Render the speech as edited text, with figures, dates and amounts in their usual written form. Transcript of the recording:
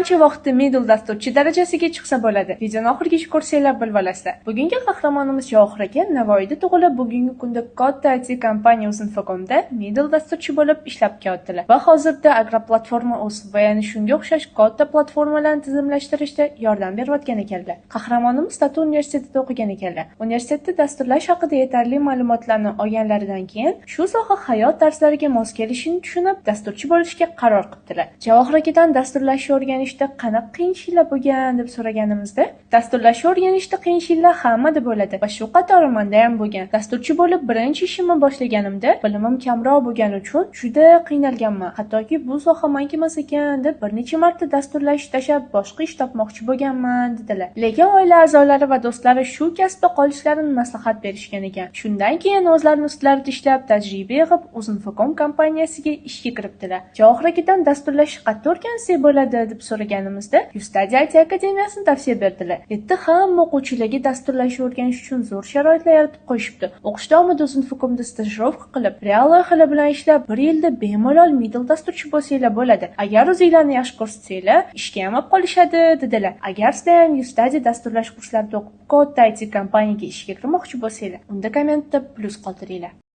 Qancha vaqtda middle dasturchi darajasiga chiqsa bo'ladi? Videoni oxirigacha ko'rsanglar bilib olasizlar. Bugungi qahramonimiz Javohir aka Navoiyda tug'ilib, bugungi kunda katta IT kompaniya Uzinfocomda middle dasturchi bo'lib ishlab kelyaptilar va hozirda agroplatforma o'sib va yana shunga o'xshash katta platformalarni tizimlashtirishda yordam berayotgan ekanlar. Qahramonimiz Tatu universitetida o'qigan ekanlar. Universitetda dasturlash haqida yetarli ma'lumotlarni olganlaridan keyin shu soha hayot darslariga mos kelishini tushunib, dasturchi bo'lishga qaror qildilar. Javohir akadan dasturlashni o'rganishda qanaqa qiyinchiliklar bo'lgan deb so'raganimizda, dasturlashni o'rganishda qiyinchiliklar hammada bo'ladi va shu qatori menda ham bo'lgan. Dasturchi bo'lib birinchi ishimni boshlaganimda bilimim kamroq bo'lgani uchun juda qiynalganman. Hattoki bu soha menga emas ekan deb bir necha marta dasturlashni tashlab boshqa ish topmoqchi bo'lganman dedilar. Lekin oila a'zolari va do'stlari shu kasbda qolishlarini maslahat berishgan ekan. Shundan keyin o'zlarining ustlarida ishlab, tajriba yig'ib, Uzinfocom kompaniyasiga ishga kiribdilar. Javohir akadan dasturlashni qayerda o'rgansak bo'ladi deb so'raganimizda, Ustadi IT akademiyasini tavsiya berdilar. Yerda hamma o'quvchilarga dasturlashni o'rganish uchun zo'r sharoitlar yaratib qo'yishibdi. O'qish davomida Uzinfocomda stajirovka qilib, real loyihalar bilan ishlab, bir yilda bemalol middle dasturchi bo'lsanglar bo'ladi. Agar o'zinglarni yaxshi ko'rsatsanglar, ishga ham olib qolishadi dedilar. Agar sizlar ham Ustadi dasturlash kurslarida o'qib, katta IT kompaniyaga ishga kirmoqchi bo'lsanglar, unda kommentda plus qoldiringlar.